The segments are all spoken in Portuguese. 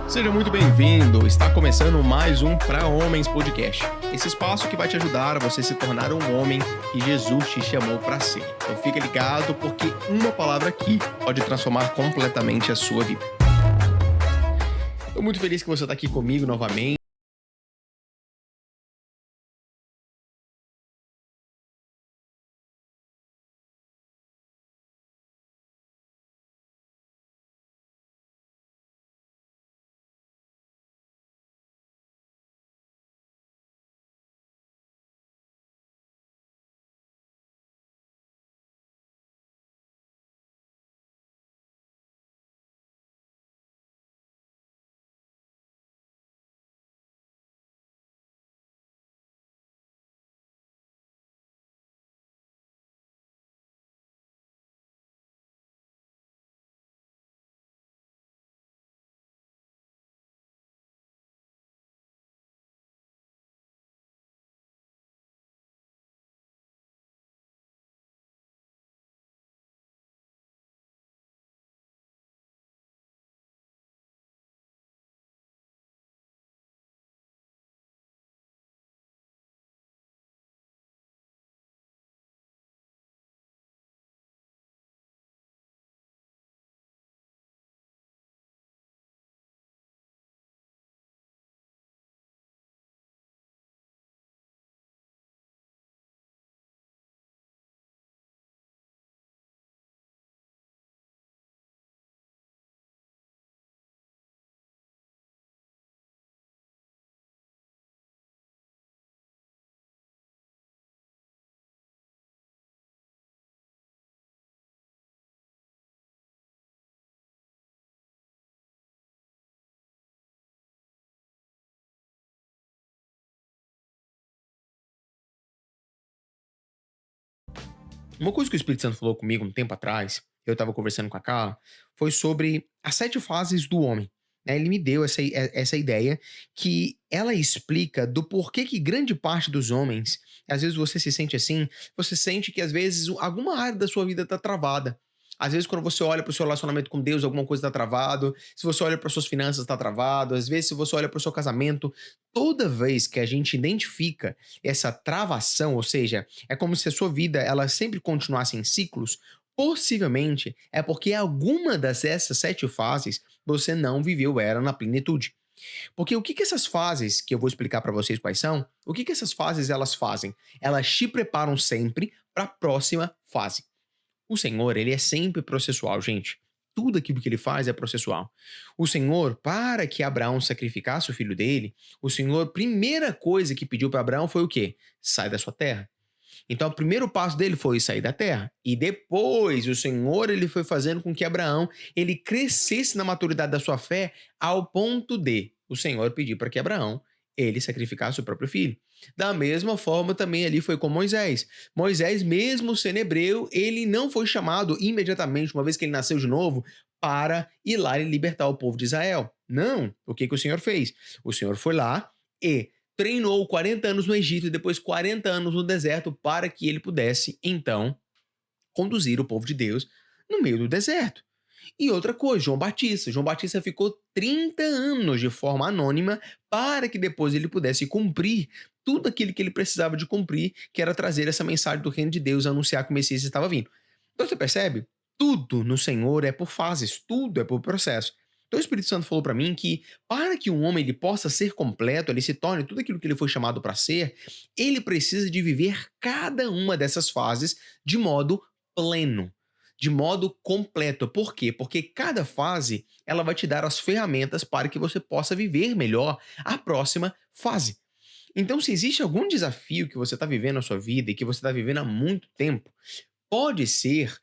Seja muito bem-vindo! Está começando mais um Pra Homens Podcast. Esse espaço que vai te ajudar a você se tornar um homem que Jesus te chamou para ser. Então fica ligado porque uma palavra aqui pode transformar completamente a sua vida. Estou muito feliz que você está aqui comigo novamente. Uma coisa que o Espírito Santo falou comigo um tempo atrás, eu estava conversando com a Carla, foi sobre as 7 fases do homem, né. Ele me deu essa ideia que ela explica do porquê que grande parte dos homens, às vezes você se sente assim, você sente que às vezes alguma área da sua vida está travada. Às vezes quando você olha para o seu relacionamento com Deus, alguma coisa está travado, se você olha para suas finanças está travado, às vezes se você olha para o seu casamento, toda vez que a gente identifica essa travação, ou seja, é como se a sua vida ela sempre continuasse em ciclos, possivelmente é porque alguma dessas 7 fases você não viveu ela na plenitude. Porque o que que essas fases, que eu vou explicar para vocês quais são, o que que essas fases elas fazem? Elas te preparam sempre para a próxima fase. O Senhor, ele é sempre processual, gente. Tudo aquilo que ele faz é processual. O Senhor, para que Abraão sacrificasse o filho dele, o Senhor, primeira coisa que pediu para Abraão foi o quê? Sai da sua terra. Então, o primeiro passo dele foi sair da terra. E depois, o Senhor, ele foi fazendo com que Abraão, ele crescesse na maturidade da sua fé ao ponto de o Senhor pedir para que Abraão, ele sacrificasse o próprio filho. Da mesma forma, também ali foi com Moisés. Moisés, mesmo sendo hebreu, ele não foi chamado imediatamente, uma vez que ele nasceu de novo, para ir lá e libertar o povo de Israel. Não. O que que o Senhor fez? O Senhor foi lá e treinou 40 anos no Egito e depois 40 anos no deserto para que ele pudesse, então, conduzir o povo de Deus no meio do deserto. E outra coisa, João Batista. João Batista ficou 30 anos de forma anônima para que depois ele pudesse cumprir tudo aquilo que ele precisava de cumprir, que era trazer essa mensagem do reino de Deus, anunciar que o Messias estava vindo. Então você percebe? Tudo no Senhor é por fases, tudo é por processo. Então o Espírito Santo falou para mim que para que um homem ele possa ser completo, ele se torne tudo aquilo que ele foi chamado para ser, ele precisa de viver cada uma dessas fases de modo pleno, de modo completo. Por quê? Porque cada fase ela vai te dar as ferramentas para que você possa viver melhor a próxima fase. Então, se existe algum desafio que você está vivendo na sua vida e que você está vivendo há muito tempo, pode ser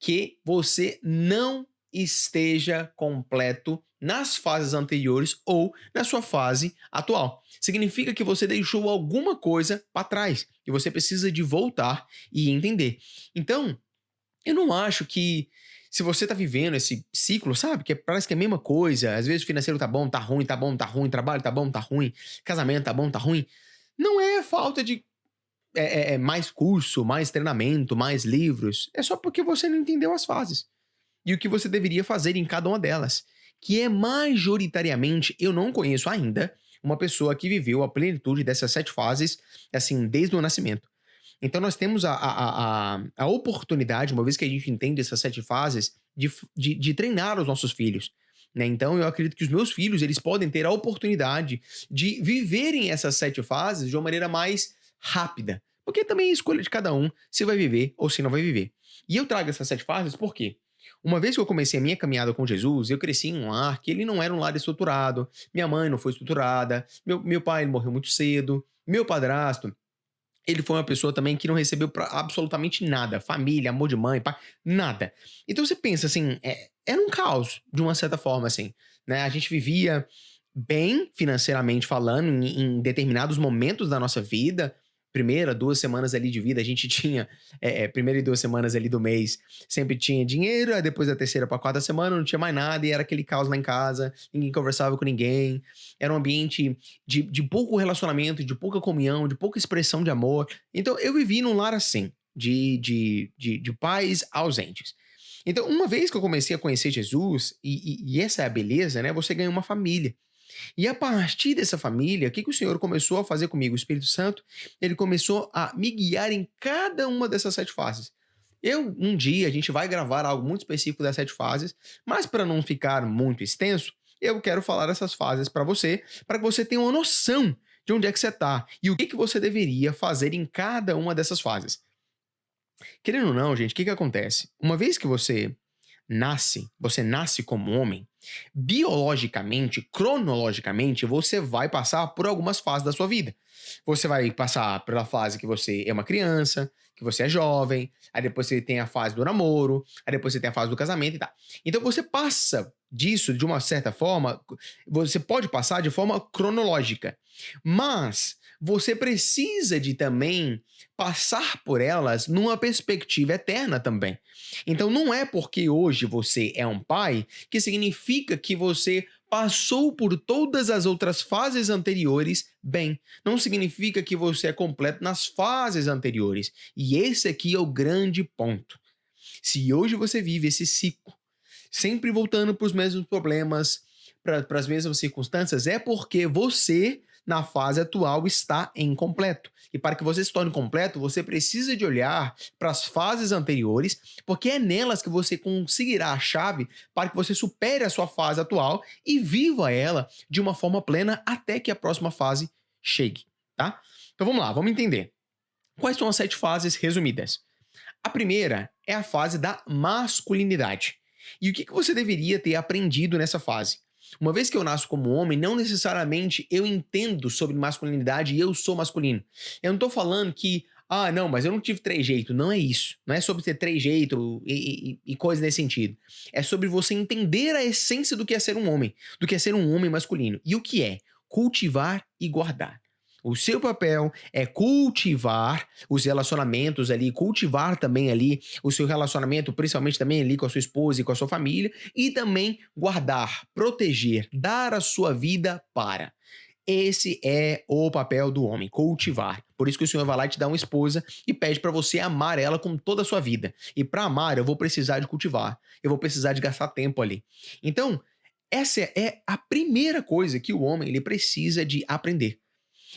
que você não esteja completo nas fases anteriores ou na sua fase atual. Significa que você deixou alguma coisa para trás e você precisa de voltar e entender. Então, eu não acho que se você tá vivendo esse ciclo, sabe, que parece que é a mesma coisa, às vezes o financeiro tá bom, tá ruim, tá bom, tá ruim, trabalho tá bom, tá ruim, casamento tá bom, tá ruim, não é falta de mais curso, mais treinamento, mais livros, é só porque você não entendeu as fases e o que você deveria fazer em cada uma delas. que é majoritariamente, eu não conheço ainda, uma pessoa que viveu a plenitude dessas 7 fases, assim, desde o nascimento. Então nós temos a oportunidade, uma vez que a gente entende essas 7 fases, de treinar os nossos filhos, né. Então eu acredito que os meus filhos, eles podem ter a oportunidade de viverem essas 7 fases de uma maneira mais rápida, porque também é escolha de cada um se vai viver ou se não vai viver. E eu trago essas 7 fases por quê? Uma vez que eu comecei a minha caminhada com Jesus, eu cresci em um lar que ele não era um lar estruturado, minha mãe não foi estruturada, meu pai ele morreu muito cedo, meu padrasto ele foi uma pessoa também que não recebeu pra absolutamente nada, família, amor de mãe, pai, nada. Então você pensa assim, era um caos, de uma certa forma, assim, né, a gente vivia bem financeiramente falando em determinados momentos da nossa vida, primeira, 2 semanas ali de vida a gente tinha, primeira e 2 semanas ali do mês, sempre tinha dinheiro, aí depois da terceira pra quarta semana não tinha mais nada e era aquele caos lá em casa, ninguém conversava com ninguém, era um ambiente de pouco relacionamento, de pouca comunhão, de pouca expressão de amor. Então eu vivi num lar assim, de pais ausentes. Então, uma vez que eu comecei a conhecer Jesus, e essa é a beleza, né? Você ganha uma família. E a partir dessa família, o que, que o Senhor começou a fazer comigo? O Espírito Santo, ele começou a me guiar em cada uma dessas 7 fases. Um dia, a gente vai gravar algo muito específico das 7 fases, mas para não ficar muito extenso, eu quero falar essas fases para que você tenha uma noção de onde é que você está e o que, que você deveria fazer em cada uma dessas fases. Querendo ou não, gente, o que, que acontece? Uma vez que você nasce como homem, biologicamente, cronologicamente, você vai passar por algumas fases da sua vida. Você vai passar pela fase que você é uma criança, que você é jovem, aí depois você tem a fase do namoro, aí depois você tem a fase do casamento e tal. Então você passa disso de uma certa forma, você pode passar de forma cronológica, mas você precisa de também passar por elas numa perspectiva eterna também. Então não é porque hoje você é um pai que significa que você passou por todas as outras fases anteriores bem. Não significa que você é completo nas fases anteriores. E esse aqui é o grande ponto. Se hoje você vive esse ciclo, sempre voltando para os mesmos problemas, para as mesmas circunstâncias, é porque você, na fase atual, está incompleto. E para que você se torne completo, você precisa de olhar para as fases anteriores, porque é nelas que você conseguirá a chave para que você supere a sua fase atual e viva ela de uma forma plena até que a próxima fase chegue, tá? Então vamos lá, vamos entender. Quais são as 7 fases resumidas? A primeira é a fase da masculinidade. E o que que você deveria ter aprendido nessa fase? Uma vez que eu nasço como homem, não necessariamente eu entendo sobre masculinidade e eu sou masculino. Eu não estou falando que, não, mas eu não tive trejeito. Não é isso. Não é sobre ter trejeito e coisa nesse sentido. É sobre você entender a essência do que é ser um homem, do que é ser um homem masculino. E o que é? Cultivar e guardar. O seu papel é cultivar os relacionamentos ali, cultivar também ali o seu relacionamento, principalmente também ali com a sua esposa e com a sua família, e também guardar, proteger, dar a sua vida para. Esse é o papel do homem, cultivar. Por isso que o Senhor vai lá e te dá uma esposa e pede para você amar ela com toda a sua vida. E para amar, eu vou precisar de cultivar, eu vou precisar de gastar tempo ali. Então, essa é a primeira coisa que o homem ele precisa de aprender.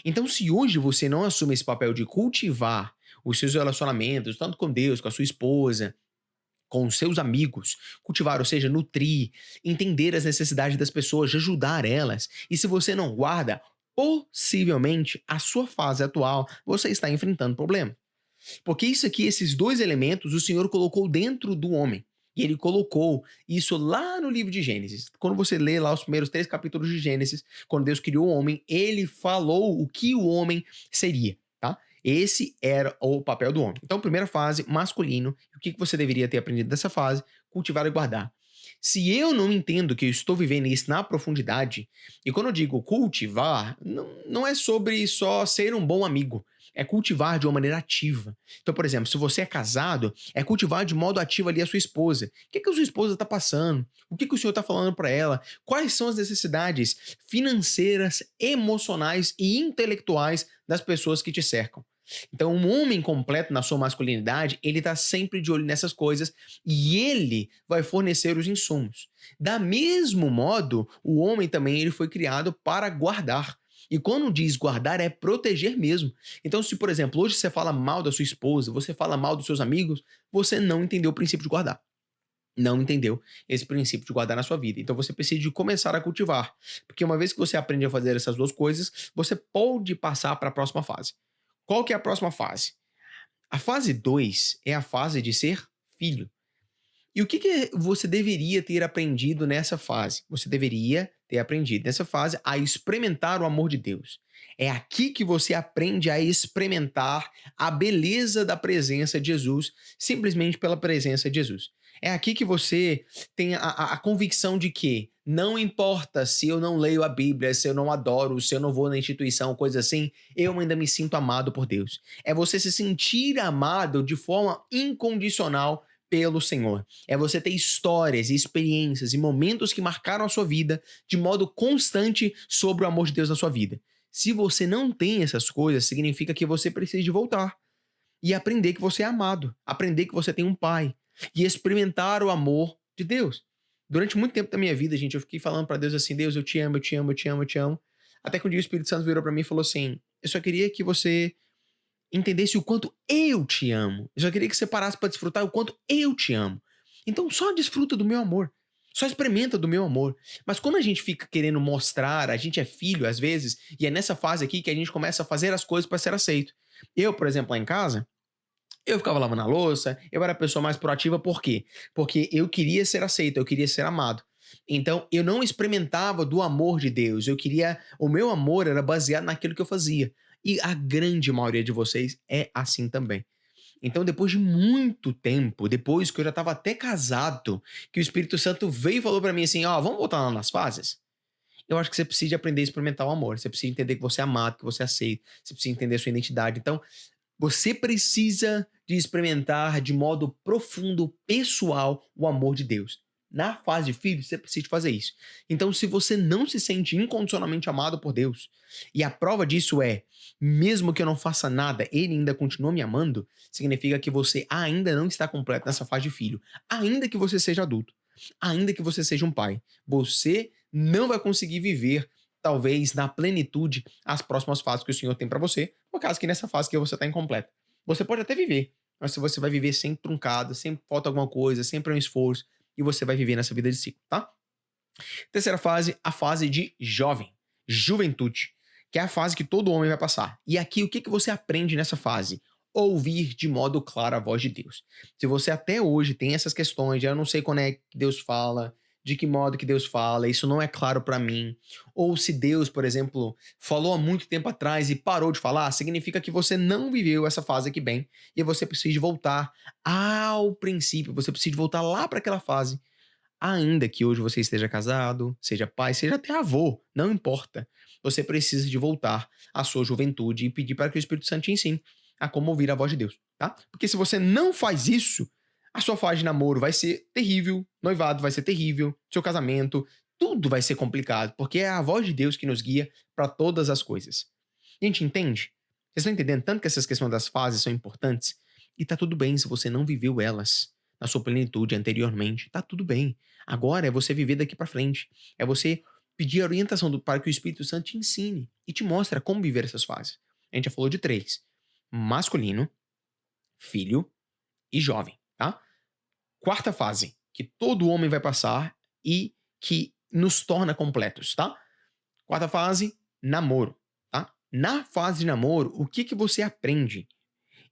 Então, se hoje você não assume esse papel de cultivar os seus relacionamentos, tanto com Deus, com a sua esposa, com os seus amigos, cultivar, ou seja, nutrir, entender as necessidades das pessoas, de ajudar elas, e se você não guarda, possivelmente a sua fase atual você está enfrentando problema. Porque isso aqui, esses 2 elementos, o Senhor colocou dentro do homem. E ele colocou isso lá no livro de Gênesis. Quando você lê lá os primeiros 3 capítulos de Gênesis, quando Deus criou o homem, ele falou o que o homem seria, tá? Esse era o papel do homem. Então, primeira fase, masculino. O que que você deveria ter aprendido dessa fase? Cultivar e guardar. Se eu não entendo que eu estou vivendo isso na profundidade, e quando eu digo cultivar, não é sobre só ser um bom amigo, é cultivar de uma maneira ativa. Então, por exemplo, se você é casado, é cultivar de modo ativo ali a sua esposa. O que, que a sua esposa está passando? O que, que o senhor está falando para ela? Quais são as necessidades financeiras, emocionais e intelectuais das pessoas que te cercam? Então, um homem completo na sua masculinidade, ele está sempre de olho nessas coisas e ele vai fornecer os insumos. Da mesmo modo, o homem também ele foi criado para guardar. E quando diz guardar, é proteger mesmo. Então, se, por exemplo, hoje você fala mal da sua esposa, você fala mal dos seus amigos, você não entendeu o princípio de guardar. Não entendeu esse princípio de guardar na sua vida. Então você precisa de começar a cultivar. Porque uma vez que você aprende a fazer essas duas coisas, você pode passar para a próxima fase. Qual que é a próxima fase? A fase 2 é a fase de ser filho. E o que você deveria ter aprendido nessa fase? Você deveria ter aprendido nessa fase a experimentar o amor de Deus. É aqui que você aprende a experimentar a beleza da presença de Jesus, simplesmente pela presença de Jesus. É aqui que você tem a convicção de que não importa se eu não leio a Bíblia, se eu não adoro, se eu não vou na instituição, coisa assim, eu ainda me sinto amado por Deus. É você se sentir amado de forma incondicional pelo Senhor. É você ter histórias, experiências e momentos que marcaram a sua vida de modo constante sobre o amor de Deus na sua vida. Se você não tem essas coisas, significa que você precisa de voltar e aprender que você é amado, aprender que você tem um pai e experimentar o amor de Deus. Durante muito tempo da minha vida, gente, eu fiquei falando para Deus assim: Deus, eu te amo, eu te amo, eu te amo, eu te amo. Até que um dia o Espírito Santo virou para mim e falou assim: eu só queria que você entendesse o quanto eu te amo. Eu só queria que você parasse para desfrutar o quanto eu te amo. Então só desfruta do meu amor. Só experimenta do meu amor. Mas quando a gente fica querendo mostrar, a gente é filho às vezes, e é nessa fase aqui que a gente começa a fazer as coisas para ser aceito. Eu, por exemplo, lá em casa, eu ficava lavando a louça, eu era a pessoa mais proativa, por quê? Porque eu queria ser aceito, eu queria ser amado. Então, eu não experimentava do amor de Deus, o meu amor era baseado naquilo que eu fazia. E a grande maioria de vocês é assim também. Então, depois de muito tempo, depois que eu já estava até casado, que o Espírito Santo veio e falou para mim assim: ó, vamos voltar lá nas fases? Eu acho que você precisa aprender a experimentar o amor, você precisa entender que você é amado, que você é aceito, você precisa entender a sua identidade. Então, você precisa de experimentar de modo profundo, pessoal, o amor de Deus. Na fase de filho, você precisa de fazer isso. Então, se você não se sente incondicionalmente amado por Deus, e a prova disso é, mesmo que eu não faça nada, Ele ainda continua me amando, significa que você ainda não está completo nessa fase de filho. Ainda que você seja adulto, ainda que você seja um pai, você não vai conseguir viver talvez na plenitude as próximas fases que o Senhor tem para você, por causa que nessa fase que você está incompleta. Você pode até viver, mas se você vai viver sempre truncado, sempre falta alguma coisa, sempre é um esforço, e você vai viver nessa vida de ciclo, tá? Terceira fase, a fase de jovem, juventude, que é a fase que todo homem vai passar. E aqui o que você aprende nessa fase? Ouvir de modo claro a voz de Deus. Se você até hoje tem essas questões de eu não sei quando é que Deus fala, de que modo que Deus fala, isso não é claro para mim, ou se Deus, por exemplo, falou há muito tempo atrás e parou de falar, significa que você não viveu essa fase aqui bem e você precisa voltar ao princípio, você precisa voltar lá para aquela fase. Ainda que hoje você esteja casado, seja pai, seja até avô, não importa. Você precisa de voltar à sua juventude e pedir para que o Espírito Santo te ensine a como ouvir a voz de Deus, tá? Porque se você não faz isso, a sua fase de namoro vai ser terrível, noivado vai ser terrível, seu casamento, tudo vai ser complicado, porque é a voz de Deus que nos guia para todas as coisas. Gente, entende? Vocês estão entendendo tanto que essas questões das fases são importantes? E tá tudo bem se você não viveu elas na sua plenitude anteriormente, tá tudo bem. Agora é você viver daqui para frente. É você pedir a orientação para que o Espírito Santo te ensine e te mostre como viver essas fases. A gente já falou de três: masculino, filho e jovem, tá? Quarta fase, que todo homem vai passar e que nos torna completos, tá? Quarta fase, namoro, tá? Na fase de namoro, o que você aprende?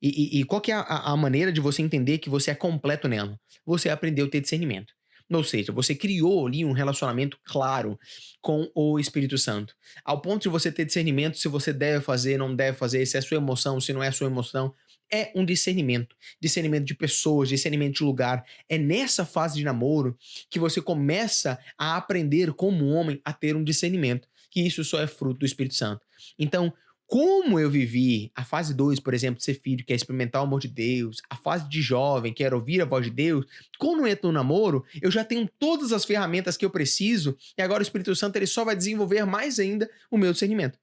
E qual que é a maneira de você entender que você é completo nela? Você aprendeu a ter discernimento. Ou seja, você criou ali um relacionamento claro com o Espírito Santo. Ao ponto de você ter discernimento se você deve fazer, não deve fazer, se é sua emoção, se não é sua emoção. É um discernimento. Discernimento de pessoas, discernimento de lugar. É nessa fase de namoro que você começa a aprender como homem a ter um discernimento. Que isso só é fruto do Espírito Santo. Então, como eu vivi a fase 2, por exemplo, de ser filho, que é experimentar o amor de Deus, a fase de jovem, que era ouvir a voz de Deus, quando eu entro no namoro, eu já tenho todas as ferramentas que eu preciso e agora o Espírito Santo ele só vai desenvolver mais ainda o meu discernimento.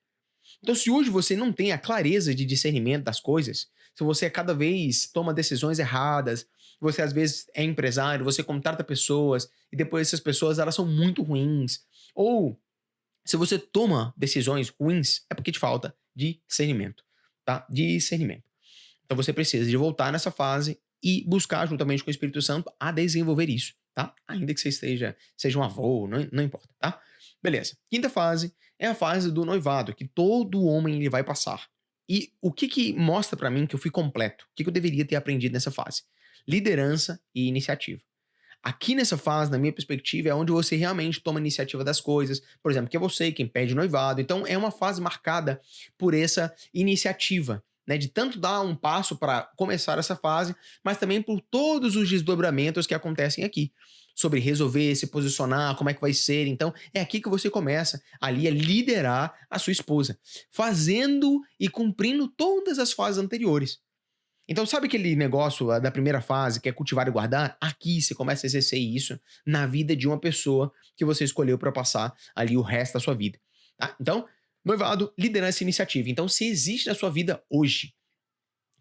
Então, se hoje você não tem a clareza de discernimento das coisas, se você cada vez toma decisões erradas, você às vezes é empresário, você contrata pessoas e depois essas pessoas elas são muito ruins, ou se você toma decisões ruins, é porque te falta discernimento, tá? Discernimento. Então você precisa de voltar nessa fase e buscar juntamente com o Espírito Santo a desenvolver isso, tá? Ainda que você seja um avô, não importa, tá? Beleza. Quinta fase é a fase do noivado, que todo homem ele vai passar. E o que que mostra pra mim que eu fui completo? O que que eu deveria ter aprendido nessa fase? Liderança e iniciativa. Aqui nessa fase, na minha perspectiva, é onde você realmente toma iniciativa das coisas. Por exemplo, que é você quem pede noivado. Então, é uma fase marcada por essa iniciativa, né? De tanto dar um passo para começar essa fase, mas também por todos os desdobramentos que acontecem aqui. Sobre resolver, se posicionar, como é que vai ser. Então, é aqui que você começa ali a liderar a sua esposa, fazendo e cumprindo todas as fases anteriores. Então, sabe aquele negócio da primeira fase, que é cultivar e guardar? Aqui você começa a exercer isso na vida de uma pessoa que você escolheu para passar ali o resto da sua vida. Tá? Então, noivado, liderança e iniciativa. Então, se existe na sua vida hoje,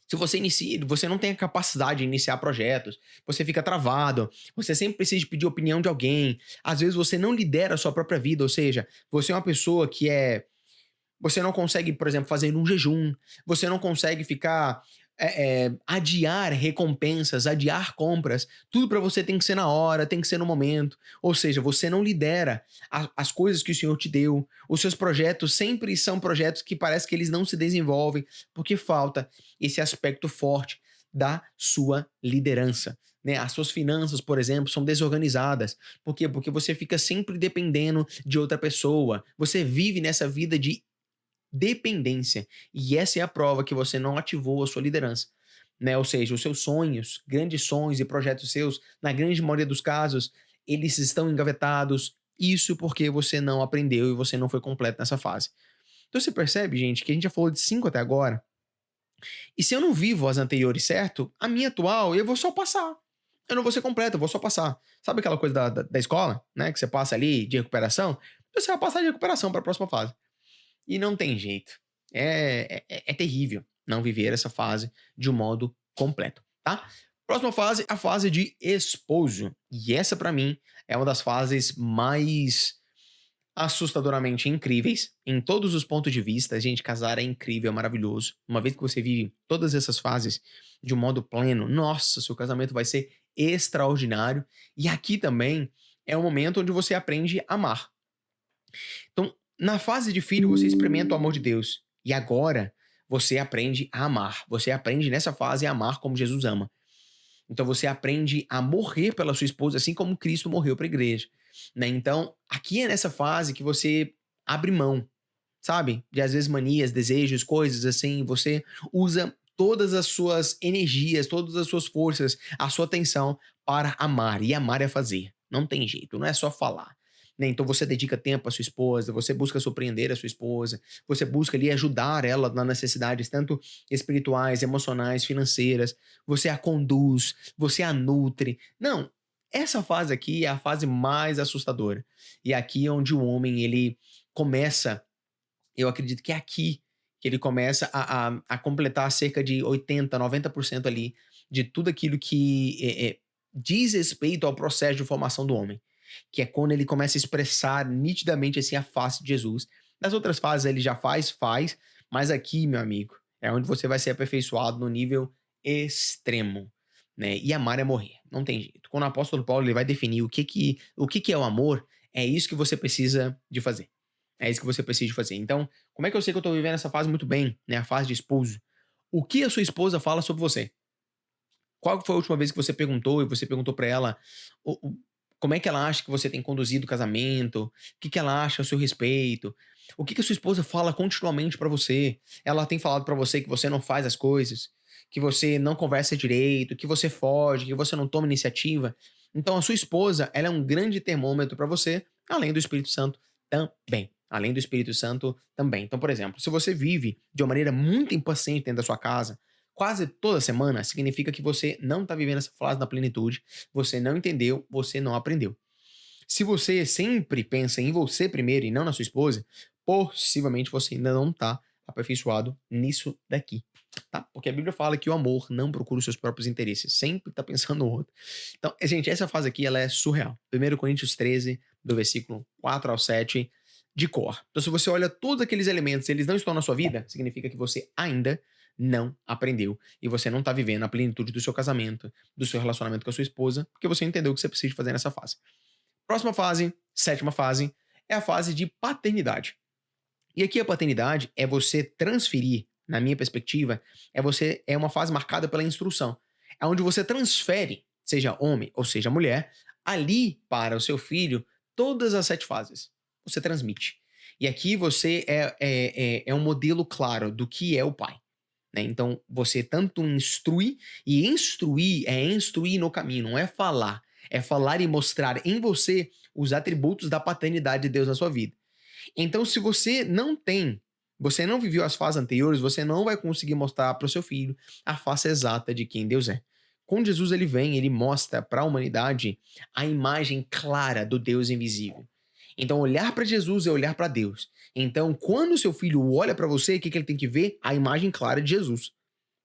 se você inicia, você não tem a capacidade de iniciar projetos, você fica travado, você sempre precisa de pedir opinião de alguém, às vezes você não lidera a sua própria vida, ou seja, você é uma pessoa que você não consegue, por exemplo, fazer um jejum, você não consegue ficar adiar recompensas, adiar compras, tudo para você tem que ser na hora, tem que ser no momento. Ou seja, você não lidera as coisas que o Senhor te deu. Os seus projetos sempre são projetos que parece que eles não se desenvolvem, porque falta esse aspecto forte da sua liderança. Né? As suas finanças, por exemplo, são desorganizadas. Por quê? Porque você fica sempre dependendo de outra pessoa. Você vive nessa vida de dependência. E essa é a prova que você não ativou a sua liderança. Né? Ou seja, os seus sonhos, grandes sonhos e projetos seus, na grande maioria dos casos, eles estão engavetados. Isso porque você não aprendeu e você não foi completo nessa fase. Então você percebe, gente, que a gente já falou de 5 até agora. E se eu não vivo as anteriores certo, a minha atual eu vou só passar. Eu não vou ser completo, eu vou só passar. Sabe aquela coisa da escola, né? Que você passa ali de recuperação? Você vai passar de recuperação para a próxima fase. E não tem jeito. É terrível não viver essa fase de um modo completo, tá? Próxima fase, a fase de esposo. E essa, pra mim, é uma das fases mais assustadoramente incríveis em todos os pontos de vista. Gente, casar é incrível, é maravilhoso. Uma vez que você vive todas essas fases de um modo pleno, nossa, seu casamento vai ser extraordinário. E aqui também é o momento onde você aprende a amar. Então, na fase de filho, você experimenta o amor de Deus. E agora, você aprende a amar. Você aprende nessa fase a amar como Jesus ama. Então, você aprende a morrer pela sua esposa, assim como Cristo morreu para a igreja. Né? Então, aqui é nessa fase que você abre mão, sabe? De às vezes manias, desejos, coisas assim. Você usa todas as suas energias, todas as suas forças, a sua atenção para amar. E amar é fazer. Não tem jeito, não é só falar. Né? Então você dedica tempo à sua esposa, você busca surpreender a sua esposa, você busca ali ajudar ela nas necessidades tanto espirituais, emocionais, financeiras, você a conduz, você a nutre. Não, essa fase aqui é a fase mais assustadora. E aqui é onde o homem ele começa, eu acredito que é aqui que ele começa a completar cerca de 80, 90% ali de tudo aquilo que diz respeito ao processo de formação do homem, que é quando ele começa a expressar nitidamente assim a face de Jesus. Nas outras fases ele já faz, mas aqui, meu amigo, é onde você vai ser aperfeiçoado no nível extremo, né? E amar é morrer, não tem jeito. Quando o apóstolo Paulo ele vai definir o que é o amor, é isso que você precisa de fazer. É isso que você precisa de fazer. Então, como é que eu sei que eu tô vivendo essa fase muito bem, né? A fase de esposo. O que a sua esposa fala sobre você? Qual foi a última vez que você perguntou e você perguntou pra ela como é que ela acha que você tem conduzido o casamento? O que que ela acha a seu respeito? O que que a sua esposa fala continuamente pra você? Ela tem falado pra você que você não faz as coisas, que você não conversa direito, que você foge, que você não toma iniciativa? Então a sua esposa, ela é um grande termômetro pra você, além do Espírito Santo também. Além do Espírito Santo também. Então, por exemplo, se você vive de uma maneira muito impaciente dentro da sua casa, quase toda semana, significa que você não está vivendo essa fase da plenitude, você não entendeu, você não aprendeu. Se você sempre pensa em você primeiro e não na sua esposa, possivelmente você ainda não está aperfeiçoado nisso daqui, tá? Porque a Bíblia fala que o amor não procura os seus próprios interesses, sempre tá pensando no outro. Então, gente, essa fase aqui, ela é surreal. 1 Coríntios 13, do versículo 4 ao 7, de cor. Então, se você olha todos aqueles elementos, eles não estão na sua vida, significa que você ainda não aprendeu e você não tá vivendo a plenitude do seu casamento, do seu relacionamento com a sua esposa, porque você entendeu o que você precisa fazer nessa fase. Próxima fase, sétima fase, é a fase de paternidade. E aqui a paternidade é você transferir, na minha perspectiva, é uma fase marcada pela instrução. É onde você transfere, seja homem ou seja mulher, ali para o seu filho todas as 7 fases. Você transmite. E aqui você é um modelo claro do que é o pai. Né? Então, você tanto instrui, e instruir é instruir no caminho, não é falar. É falar e mostrar em você os atributos da paternidade de Deus na sua vida. Então, se você não viveu as fases anteriores, você não vai conseguir mostrar para o seu filho a face exata de quem Deus é. Quando Jesus ele vem, ele mostra para a humanidade a imagem clara do Deus invisível. Então, olhar para Jesus é olhar para Deus. Então, quando o seu filho olha para você, o que ele tem que ver? A imagem clara de Jesus.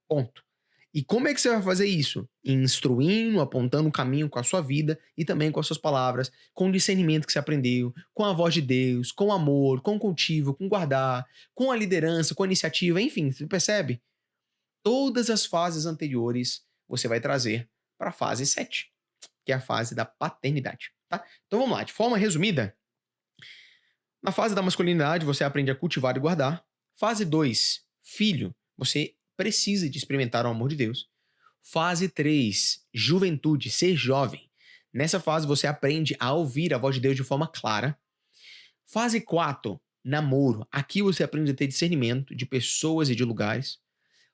Ponto. E como é que você vai fazer isso? Instruindo, apontando o caminho com a sua vida e também com as suas palavras, com o discernimento que você aprendeu, com a voz de Deus, com amor, com cultivo, com guardar, com a liderança, com a iniciativa, enfim, você percebe? Todas as fases anteriores você vai trazer para a fase 7, que é a fase da paternidade. Tá? Então vamos lá, de forma resumida, na fase da masculinidade você aprende a cultivar e guardar. Fase 2, filho, você precisa de experimentar o amor de Deus. Fase 3, juventude, ser jovem. Nessa fase você aprende a ouvir a voz de Deus de forma clara. Fase 4, namoro. Aqui você aprende a ter discernimento de pessoas e de lugares.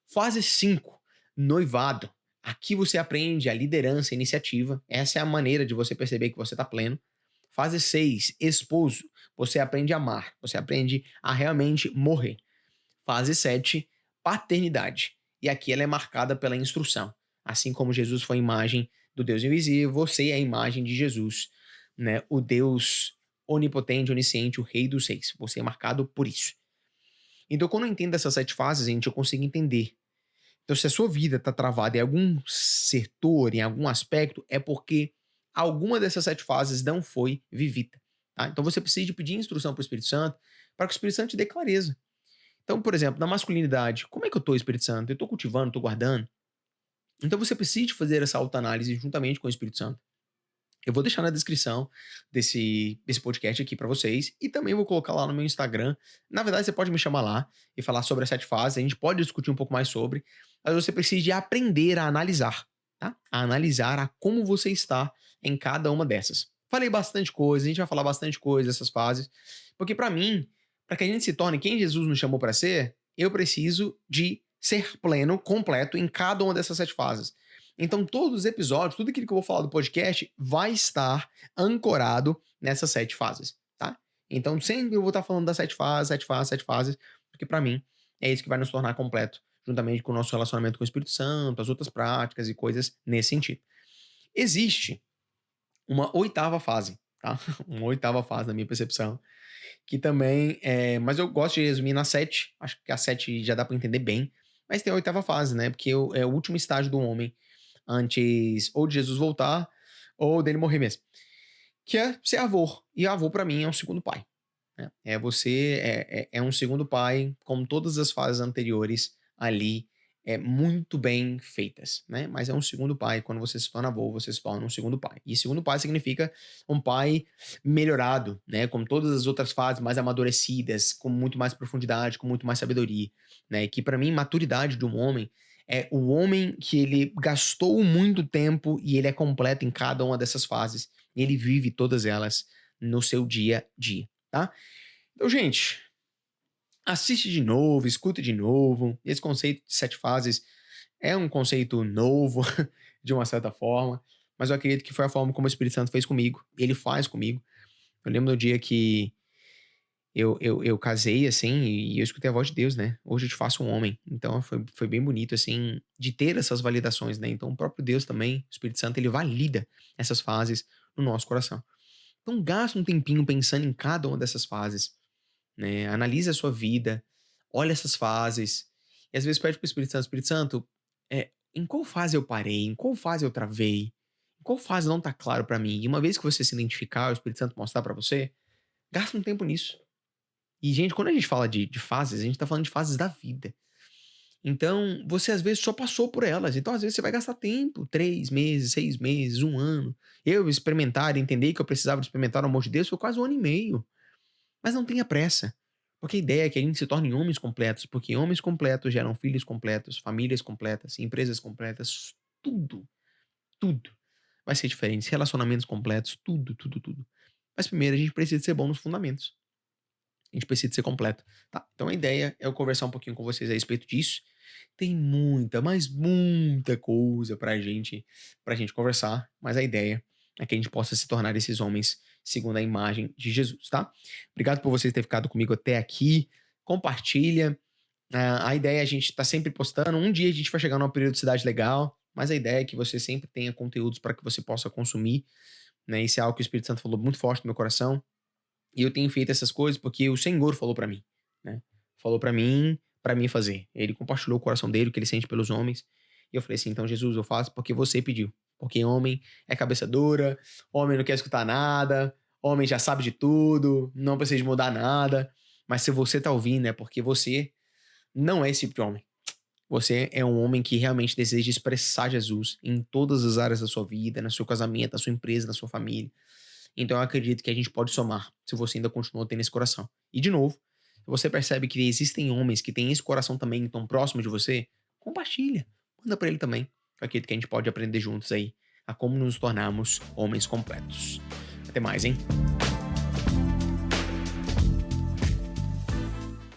Fase 5, noivado. Aqui você aprende a liderança e a iniciativa. Essa é a maneira de você perceber que você está pleno. Fase 6, esposo. Você aprende a amar. Você aprende a realmente morrer. Fase 7, paternidade. E aqui ela é marcada pela instrução. Assim como Jesus foi a imagem do Deus invisível, você é a imagem de Jesus, né? O Deus onipotente, onisciente, o Rei dos Reis. Você é marcado por isso. Então, quando eu entendo essas 7 fases, gente, eu consigo entender. Então, se a sua vida está travada em algum setor, em algum aspecto, é porque alguma dessas 7 fases não foi vivida. Tá? Então, você precisa de pedir instrução para o Espírito Santo, para que o Espírito Santo te dê clareza. Então, por exemplo, na masculinidade, como é que eu estou, Espírito Santo? Eu estou cultivando, estou guardando? Então, você precisa de fazer essa autoanálise juntamente com o Espírito Santo. Eu vou deixar na descrição desse podcast aqui para vocês e também vou colocar lá no meu Instagram. Na verdade, você pode me chamar lá e falar sobre as 7 fases, a gente pode discutir um pouco mais sobre, mas você precisa de aprender a analisar, tá? A analisar a como você está em cada uma dessas. Falei bastante coisa, a gente vai falar bastante coisa dessas fases, porque para mim, para que a gente se torne quem Jesus nos chamou para ser, eu preciso de ser pleno, completo em cada uma dessas 7 fases. Então, todos os episódios, tudo aquilo que eu vou falar do podcast vai estar ancorado nessas 7 fases, tá? Então, sempre eu vou estar falando das 7 fases, 7 fases, 7 fases, porque para mim é isso que vai nos tornar completo, juntamente com o nosso relacionamento com o Espírito Santo, as outras práticas e coisas nesse sentido. Existe uma 8ª fase, tá? Uma 8ª fase, na minha percepção, que também mas eu gosto de resumir na 7, acho que a 7 já dá para entender bem, mas tem a 8ª fase, né? Porque é o último estágio do homem antes ou de Jesus voltar ou dele morrer mesmo, que é ser avô. E avô para mim é um segundo pai, né? É um segundo pai, como todas as fases anteriores ali, muito bem feitas, né? Mas é um segundo pai. Quando você se torna avô, você se torna um segundo pai. E segundo pai significa um pai melhorado, né? Como todas as outras fases, mais amadurecidas, com muito mais profundidade, com muito mais sabedoria, né? Que para mim, maturidade de um homem é o homem que ele gastou muito tempo e ele é completo em cada uma dessas fases. E ele vive todas elas no seu dia a dia, tá? Então, gente, assiste de novo, escuta de novo. Esse conceito de 7 fases é um conceito novo, de uma certa forma, mas eu acredito que foi a forma como o Espírito Santo fez comigo. Ele faz comigo. Eu lembro do dia que eu casei, assim, e eu escutei a voz de Deus, né? Hoje eu te faço um homem. Então foi bem bonito, assim, de ter essas validações, né? Então o próprio Deus também, o Espírito Santo, ele valida essas fases no nosso coração. Então gasta um tempinho pensando em cada uma dessas fases, né? Analise a sua vida, olha essas fases, e às vezes pede para o Espírito Santo, em qual fase eu parei? Em qual fase eu travei? Em qual fase não tá claro pra mim? E uma vez que você se identificar, o Espírito Santo mostrar pra você, gasta um tempo nisso. E, gente, quando a gente fala de fases, a gente tá falando de fases da vida. Então, você às vezes só passou por elas. Então, às vezes, você vai gastar tempo, 3 meses, 6 meses, 1 ano. Eu experimentar, entender que eu precisava de experimentar o amor de Deus foi quase 1 ano e meio. Mas não tenha pressa. Porque a ideia é que a gente se torne homens completos, porque homens completos geram filhos completos, famílias completas, empresas completas, tudo, tudo vai ser diferente, relacionamentos completos, tudo, tudo, tudo. Mas primeiro a gente precisa ser bom nos fundamentos. A gente precisa ser completo, tá? Então a ideia é eu conversar um pouquinho com vocês a respeito disso. Tem muita, mas muita coisa pra gente conversar, mas a ideia é que a gente possa se tornar esses homens segundo a imagem de Jesus, tá? Obrigado por vocês terem ficado comigo até aqui. Compartilha. A ideia é a gente tá sempre postando. Um dia a gente vai chegar numa periodicidade legal, mas a ideia é que você sempre tenha conteúdos para que você possa consumir, né? Isso é algo que o Espírito Santo falou muito forte no meu coração. E eu tenho feito essas coisas porque o Senhor falou pra mim, né? Falou pra mim fazer. Ele compartilhou o coração dele, o que ele sente pelos homens. E eu falei assim: então, Jesus, eu faço porque você pediu. Porque homem é cabeça dura, homem não quer escutar nada, homem já sabe de tudo, não precisa de mudar nada. Mas se você tá ouvindo, é porque você não é esse tipo de homem. Você é um homem que realmente deseja expressar Jesus em todas as áreas da sua vida, no seu casamento, na sua empresa, na sua família. Então eu acredito que a gente pode somar, se você ainda continua tendo esse coração. E de novo, se você percebe que existem homens que têm esse coração também tão próximo de você, compartilha, manda pra ele também. Eu acredito que a gente pode aprender juntos aí a como nos tornarmos homens completos. Até mais, hein?